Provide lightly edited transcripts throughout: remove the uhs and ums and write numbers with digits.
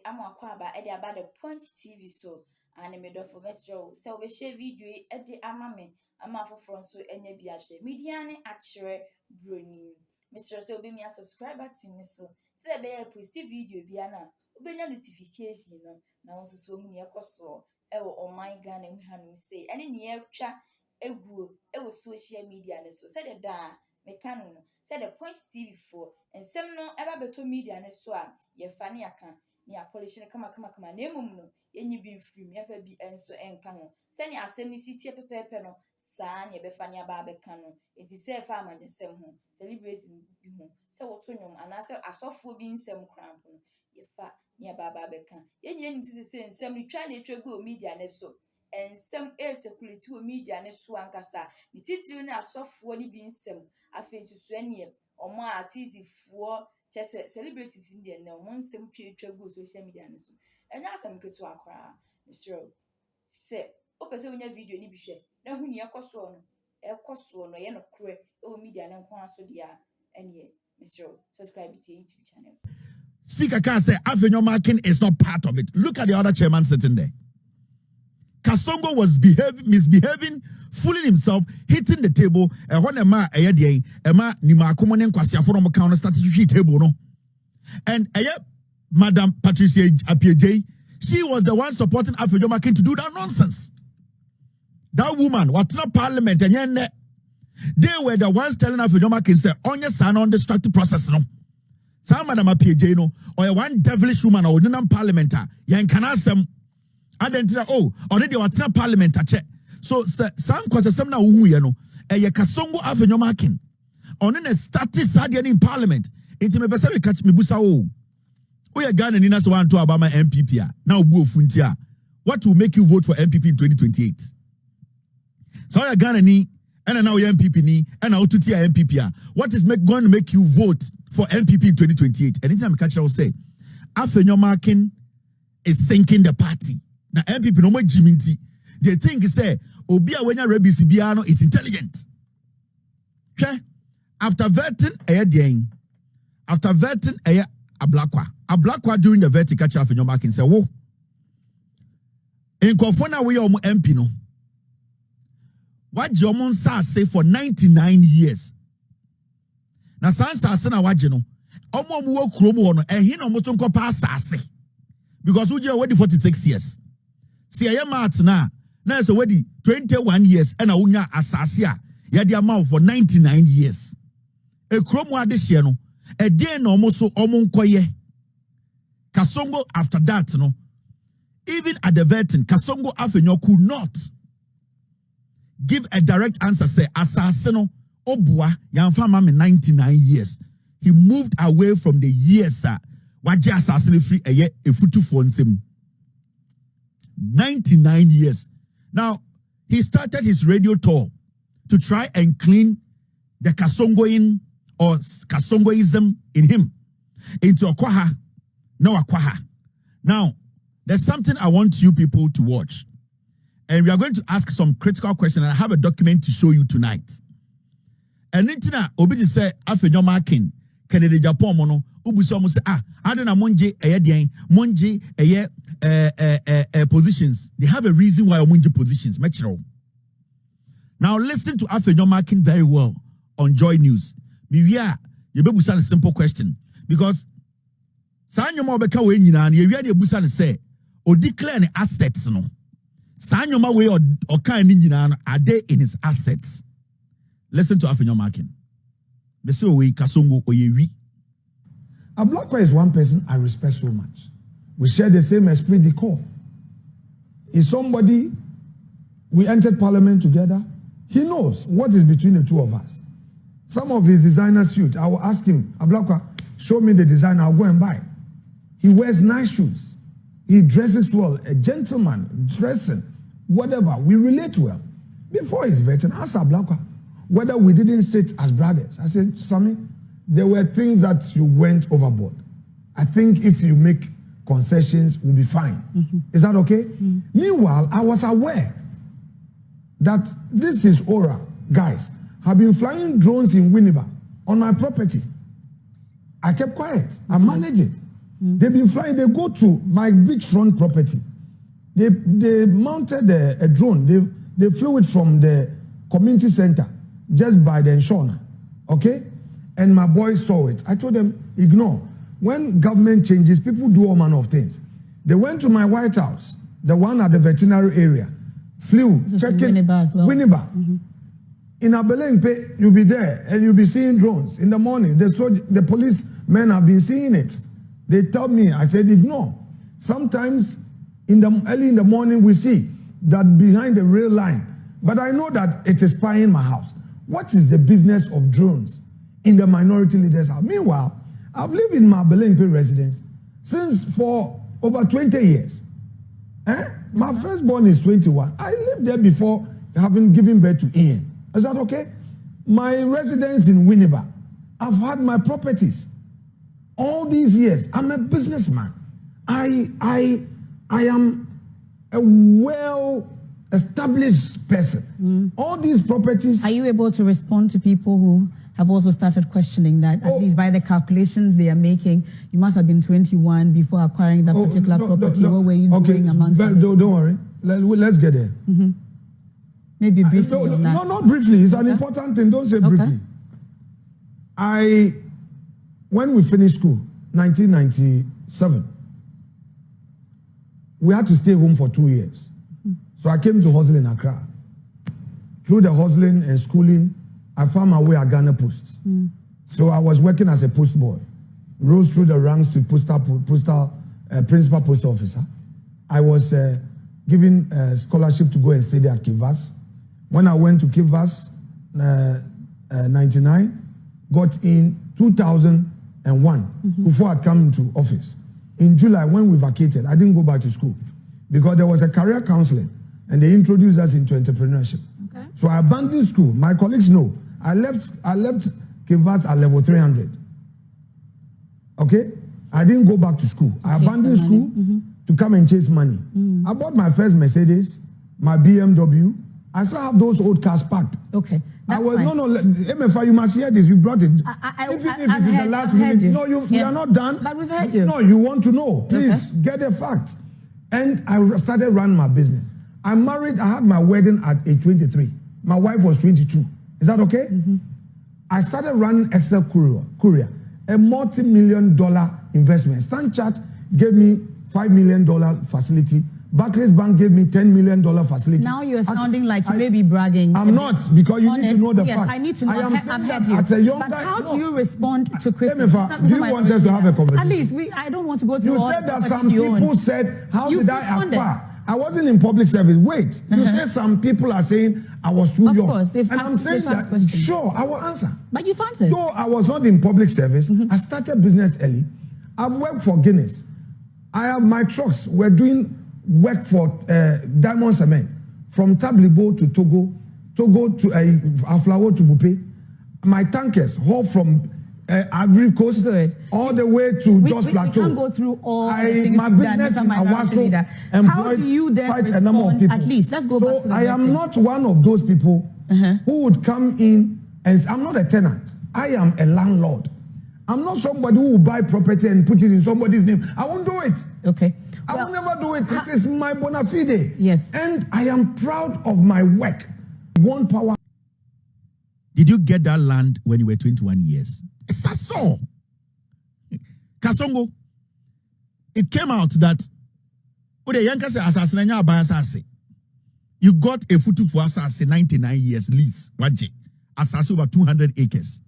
Amakwaba edi about the Punch TV so and me do for Mr. So we share video edi amame ama for front so enye bi ahwe media ne akere broni Mr. so be me a subscriber team so say be post video bi na obenya notification no na won so hu ne ekoso ewo online Ghana mu hanu say ene ne atwa eguo ewo social media ne so say the da me kan no say the Punch TV for ensem no eba beto media ne so a ye fa ne aka ni polish ne kama na emum no yenyi bi mfiri me fa bi enso enka ho se ni asem ni sitie pepepe no saa ne be fa ne aba abeka no enti se fa amanyesem ho celebrate bi ho se woto nyom ana se asofo bi nsem krampo no ye fa ne aba abeka yenyi ni se nsem ni twa na etwa media ne so ensem security wo media ne so ankasa ni titiri ne asofo ni bi nsem afentu so anie omo artist fo chese celebrities in there now one sem twa go social media no so enya asem ketu akra Mr. Se o pese onya video ni bi hwe na hu ni ekoso no ye no kre o media na nko aso dia enie Mr. subscribe to YouTube channel. Speaker can say Afenyo Markins is not part of it. Look at the other chairman sitting there. Kasongo was misbehaving, fooling himself, hitting the table. And when Emma Nima Kumone Kwasia from counter strategy table, no. And Madam Patricia Appiaje, she was the one supporting Afenyo Markins to do that nonsense. That woman, what's not parliament, and they were the ones telling Afenyo Markins, say, on your son on destructive process, no. Some Madam Appiaje, no, or one devilish woman or non parliamentar, yan can ask them. Identity already what's not parliament ache. So some cause some na uhu ye no ye Kasongo Afenyo Markins on a status adian in parliament inti me pese we catch me busa o ye Ghana ni na so wan to abama MPP a na obu ofuntia what will make you vote for MPP in 2028 so ye Ghana ni and now ye MPP ni and now to tia MPP a what is going to make you vote for MPP in 2028 anytime me catch you say Afenyo Markins is sinking the party. Now MPP no more jiminti. They think say obi a wenya rebisi biano is intelligent. Okay? After vetting Ablakwa during the vetting catch off in your mark and say, "Whoa." In Kofona we MP no. What Jomon sa say for 99 years. Na sansa sana waje no. Omo mu wo kromo no ehin no moto nkopa asase. Because we are waiting 46 years. See, I am at now it's already 21 years and I unya asasia. Ya di amount for 99 years. A chromo this year no. A day no moso omunkoye. Kasongo after that no. Even at the vetting, Kasongo Afenyo could not give a direct answer. Say asasino obua yamfama me 99 years. He moved away from the years sir. Waje assassin free a futu for nsem 99 years. Now he started his radio tour to try and clean the Kasongoin or Kasongoism in him into Akwaha. No Akwaha. Now there's something I want you people to watch, and we are going to ask some critical questions. And I have a document to show you tonight. And Nitina Obidi say Afenyo Markins Kennedy Japan mono. Adena monje positions. They have a reason why monje positions. Make sure. Now listen to Afenyo Markins very well on Joy News. Mivia, you be busan a simple question because Sanyoma beka we nyina na yewia de busan say o declare the assets no. Sanyoma we or kan ni nyina no are they in his assets. Listen to Afenyo Markins. They say we Kasongo oyewi. Ablakwa is one person I respect so much. We share the same esprit de corps. Is somebody, we entered parliament together. He knows what is between the two of us. Some of his designer suit, I will ask him, Ablakwa, show me the design, I'll go and buy. He wears nice shoes. He dresses well, a gentleman, dressing, whatever. We relate well. Before his vetting, I asked Ablakwa whether we didn't sit as brothers. I said, Sammy, there were things that you went overboard. I think if you make concessions, we'll be fine. Is that okay? Meanwhile, I was aware that this is Aura, guys, have been flying drones in Winneba on my property. I kept quiet. I managed it. They've been flying. They go to my big front property. They mounted a drone. They flew it from the community center just by the Nshona. Okay? And my boys saw it. I told them, ignore. When government changes, people do all manner of things. They went to my White House, the one at the veterinary area, flew, checking Winneba as well. Winneba. In Abelempe, you'll be there and you'll be seeing drones. In the morning, the policemen have been seeing it. They tell me, I said, ignore. Sometimes early in the morning, we see that behind the rail line. But I know that it is spying my house. What is the business of drones in the minority leaders' house? Meanwhile, I've lived in my Belenpe residence since for over 20 years. My firstborn is 21. I lived there before having given birth to Ian. Is that okay? My residence in Winneba, I've had my properties. All these years, I'm a businessman. I am a well-established person. All these properties. Are you able to respond to people who have also started questioning that, at least by the calculations they are making, you must have been 21 before acquiring that particular property. What were you doing amongst others? Don't worry. Let's get there. Maybe briefly on that. No, not briefly. It's an important thing. Don't say briefly. When we finished school, 1997, we had to stay home for 2 years. So I came to hustle in Accra. Through the hustling and schooling, I found my way at Ghana Post. So I was working as a post boy, rose through the ranks to principal post officer. I was given a scholarship to go and study at Kivas. When I went to Kivas, 99, got in 2001 before I'd come into office. In July, when we vacated, I didn't go back to school because there was a career counseling and they introduced us into entrepreneurship. Okay. So I abandoned school. My colleagues know. I left Kivas at level 300. Okay? I didn't go back to school. I abandoned school to come and chase money. I bought my first Mercedes, my BMW. I still have those old cars parked. Okay. No, MFI, you must hear this. You brought it. Even if it is the last minute. No, you are not done. But we've heard you. No, you want to know. Please get the facts. And I started running my business. I married, I had my wedding at age 23. My wife was 22. Is that okay? I started running Excel Courier, a multi-million-dollar investment. StanChart gave me $5 million facility. Barclays Bank gave me $10 million facility. Now you're sounding like you may be bragging. I'm not, because you need to know the yes, fact. I need to know. I've heard you. At a younger, but how do you respond to criticism? Do you want us to have a conversation? At least, I don't want to go through you all said the that some people said, how You've did I responded. acquire? I wasn't in public service. Wait, you said some people are saying I was too young. Of course, they've and asked, I'm saying that, questions. sure, I will answer. But you've answered. Though I was not in public service, I started business early. I've worked for Guinness. I have my trucks. We're doing work for Diamond Cement from Tablibo to Togo to Aflawo to Bupe. My tankers haul from Ivory Coast all the way to Jos Plateau. We can't go through all the things my business in Awaso How do you then quite respond? A number of people. At least let's go back to the I am not one of those people who would come in and I'm not a tenant. I am a landlord. I'm not somebody who will buy property and put it in somebody's name. I won't do it. Okay. I will never do it. It is my bona fide. Yes. And I am proud of my work. One power. Did you get that land when you were 21 years? It's that so. Kasongo, it came out that you got a futu for assassin 99 years lease. Assassin over 200 acres.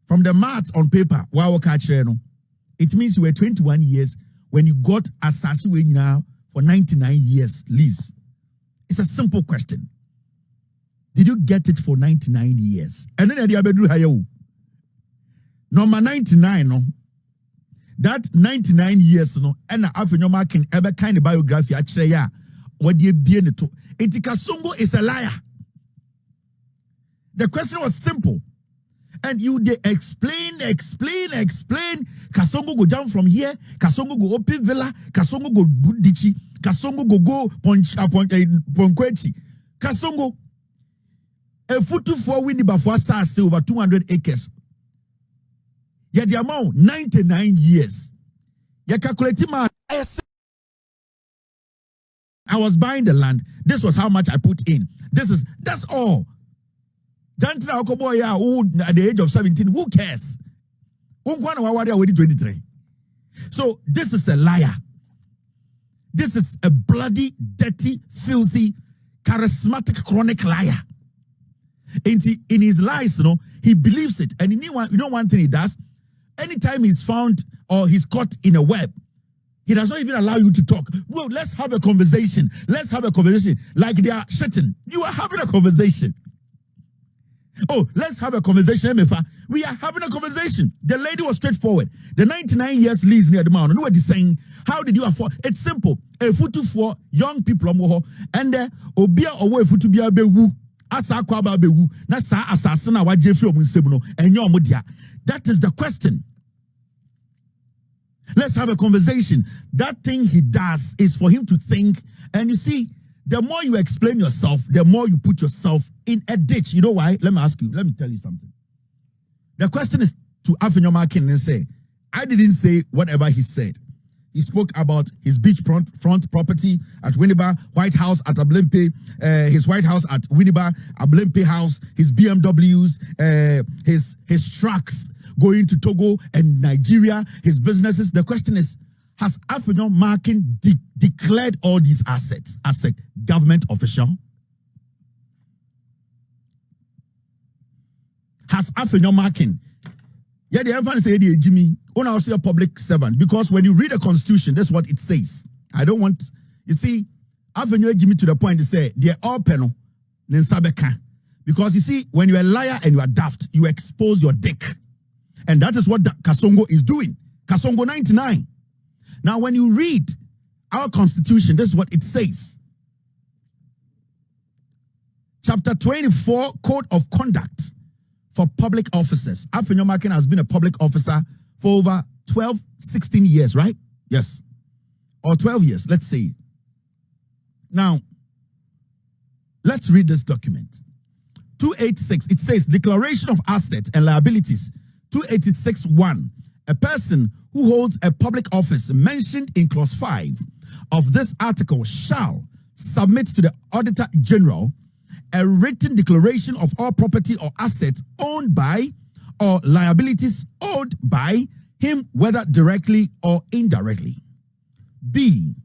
From the math on paper, it means you were 21 years when you got assassin now for 99 years lease. It's a simple question. Did you get it for 99 years? And then the number 99, no. That 99 years, no, and Afenyo Markins ever kind of biography actually, yeah. What do you be in it to? Kasongo is a liar. The question was simple. And you they explain. Kasongo go down from here. Kasongo go open villa. Kasongo go Budichi. Kasongo go Ponkwechi. Kasongo a futu for windy before SARS over 200 acres. Yet the amount 99 years. You calculate man. I was buying the land. This was how much I put in. That's all. Jantina Okoboya, who at the age of 17, who cares? 23. So this is a liar. This is a bloody, dirty, filthy, charismatic, chronic liar. In his lies, he believes it. And you know one thing he does? Anytime he's found or he's caught in a web, he does not even allow you to talk. Well, let's have a conversation. Let's have a conversation. Like they are shitting. You are having a conversation. Oh, let's have a conversation, Emefa. We are having a conversation. The lady was straightforward. The 99 years lease near the mountain. What is saying? How did you afford? It's simple. A foot for young people, and obia away foot to be a bewu. Asa kwaba bewu. Na sa asasana wa jefri omunsebuno. Enyo omudia. That is the question. Let's have a conversation. That thing he does is for him to think. And you see, the more you explain yourself, the more you put yourself in a ditch. You know why? Let me ask you. Let me tell you something. The question is to Afenyo Markins and say, I didn't say whatever he said. He spoke about his beachfront property at Winneba, White House at Ablempe, his White House at Winneba, Ablempe House, his BMWs, his trucks going to Togo and Nigeria, his businesses. The question is, has Afenyo Markins declared all these assets as a government official? Has Afenyo Markins? Yeah, the emphasis say Jimmy, when I say a public servant, because when you read the Constitution, that's what it says. I don't want, you see, Afenyo Jimmy to the point to say they're all penal, because you see, when you're a liar and you are daft, you expose your dick, and that is what Kasongo is doing. Kasongo 99. Now, when you read our Constitution, this is what it says. Chapter 24, Code of Conduct for Public Officers. Afenyo Markins has been a public officer for over 12, 16 years, right? Yes. Or 12 years, let's say. Now, let's read this document. 286, it says, Declaration of Assets and Liabilities. 286.1, a person who holds a public office mentioned in clause 5 of this article shall submit to the Auditor General a written declaration of all property or assets owned by or liabilities owed by him, whether directly or indirectly. B,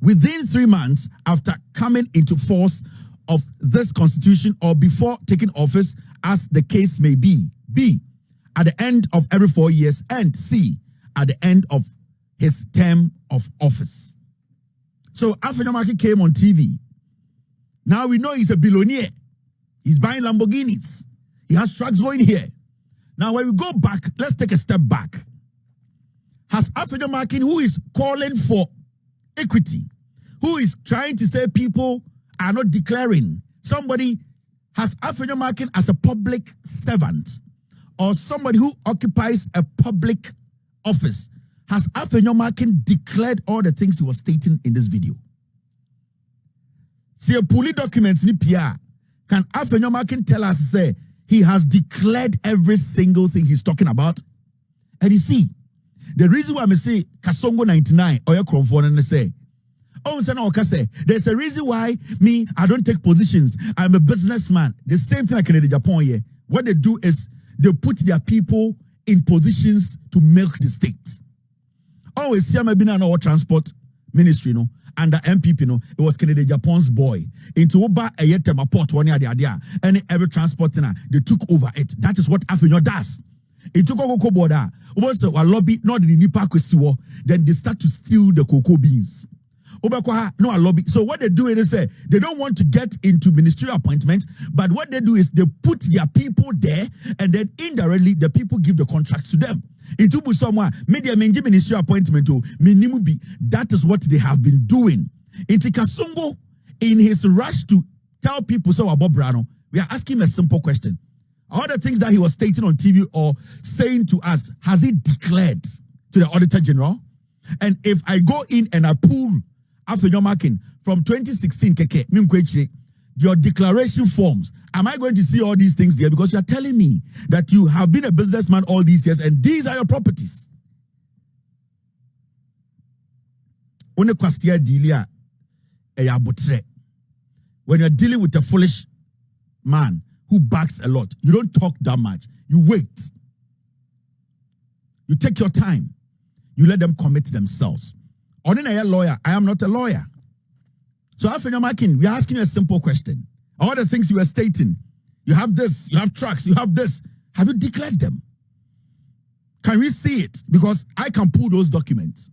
within 3 months after coming into force of this constitution or before taking office, as the case may be. B, at the end of every 4 years. And C, at the end of his term of office. So Afenyo Markins came on TV. Now we know he's a billionaire. He's buying Lamborghinis. He has trucks going here. Now when we go back, let's take a step back. Has Afenyo Markins, who is calling for equity, who is trying to say people are not declaring, somebody, has Afenyo Markins as a public servant or somebody who occupies a public office, has Afenyo Markins declared all the things he was stating in this video? See a police documents ni PR. Can Afenyo Markins tell us, say, he has declared every single thing he's talking about? And you see, the reason why I say Kasongo 99 or your Proòf and say, oh, there's a reason why me, I don't take positions. I'm a businessman. The same thing like in Japan here. What they do is they put their people in positions to milk the state. Always see me being our transport ministry, under MPP, it was Kennedy Japan's boy. Into Oba Ayetema port one year, and every transporter they took over it. That is what Afenyo does. It took a cocoa border. Was a lobby, not in Nipa Kwesiwo. Then they start to steal the cocoa beans. No a lobby. So what they do is they don't want to get into ministerial appointments, but what they do is they put their people there, and then indirectly the people give the contract to them. Into someone media ministerial appointment that is what they have been doing. Into Kasongo, in his rush to tell people so about Brano, we are asking him a simple question. All the things that he was stating on TV or saying to us, has he declared to the Auditor General? And if I go in and I pull Afenyo Markins from 2016, your declaration forms, am I going to see all these things there? Because you are telling me that you have been a businessman all these years and these are your properties. one kwasia dealia eyabotre. When you're dealing with a foolish man who backs a lot, you don't talk that much. You wait. You take your time. You let them commit themselves. On a lawyer, I am not a lawyer. So Afenyo Markins, we're asking you a simple question. All the things you were stating, you have this, you have trucks, you have this. Have you declared them? Can we see it? Because I can pull those documents.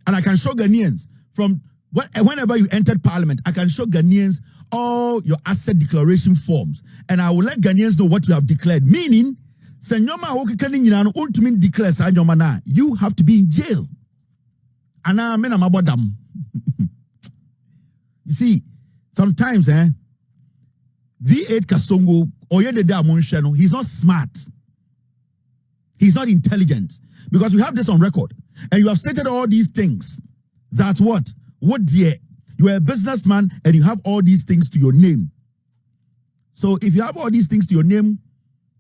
And I can show Ghanaians from whenever you entered parliament, I can show Ghanaians all your asset declaration forms. And I will let Ghanaians know what you have declared. Meaning, you have to be in jail. And I'm about them. You see, sometimes, V8 Kasongo, he's not smart. He's not intelligent. Because we have this on record. And you have stated all these things. That what? What dear? You are a businessman and you have all these things to your name. So if you have all these things to your name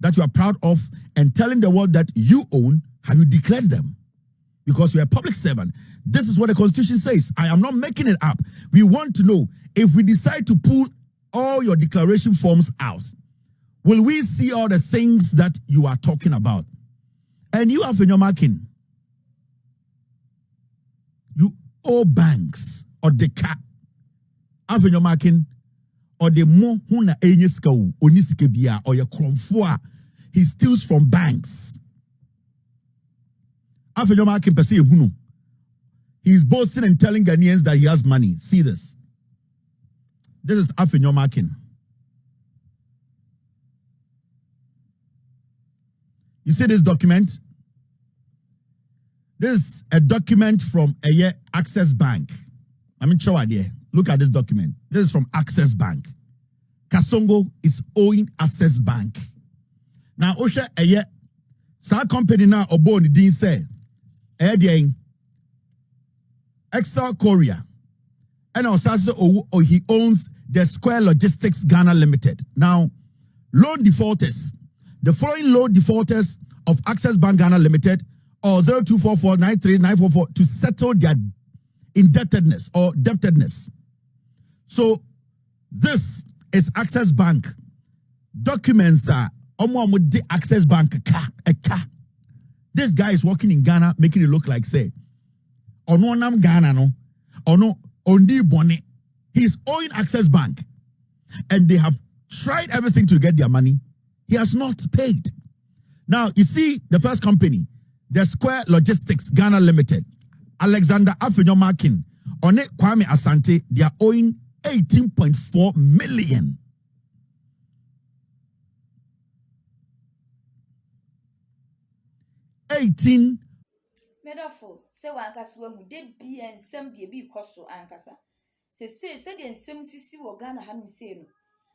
that you are proud of and telling the world that you own, have you declared them? Because you're a public servant. This is what the Constitution says. I am not making it up. We want to know, if we decide to pull all your declaration forms out, will we see all the things that you are talking about? And you, Afenyo Markins, you owe banks or the cat. Afenyo Markins, or the mo huna enyeska onisikebia or your kromfoa, he steals from banks. Afenyo Markins pese hunu. He's boasting and telling Ghanaians that he has money. See this. This is Afenyo Markins. You see this document? This is a document from Access Bank. I mean, show idea. Look at this document. This is from Access Bank. Kasongo is owing Access Bank. Now, Osha sa company now obo ni din say Excel Korea. And also he owns the Square Logistics Ghana Limited. Now, loan defaulters. The following loan defaulters of Access Bank Ghana Limited or 0244939944 to settle their indebtedness or debtedness. So this is Access Bank. Documents are the Access Bank a car. This guy is working in Ghana, making it look like say, ono nam Ghana no, ono ondi bone. He's owing Access Bank, and they have tried everything to get their money. He has not paid. Now you see the first company, the Square Logistics Ghana Limited, Alexander Afenyo Markins, on it Kwame Asante, they are owing 18.4 million. Medafo, se wankaswa mu de bi ensem de bi koso ankasa. Se de ensem sisi wo Ghana ha se no.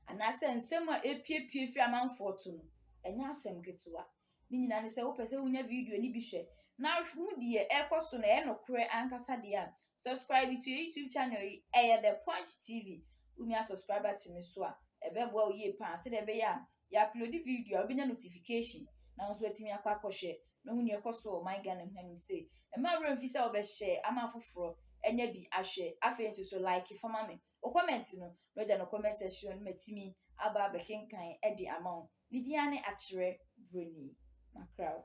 Anase ensem a epiepie fi amanfo to no. Enya asem ketewa. Ni nyina ne se wo pese wo nya video ni bi hwe. Na hu de ekoso na e nokre ankasa de a. Subscribe to your YouTube channel the Punch TV. Umi a subscriber to me so a ebebo wo ye pan se de be ya upload video obenya notification. Na so atimi akwa akohwe. No hu ne ekoso my Ghana hwam say. E ma remfi se obe share ama foforo enya bi ahwe afenso so like for me. O comment no no comment section matimi aba bekenkan e de amount. Midiane akere broni macrow.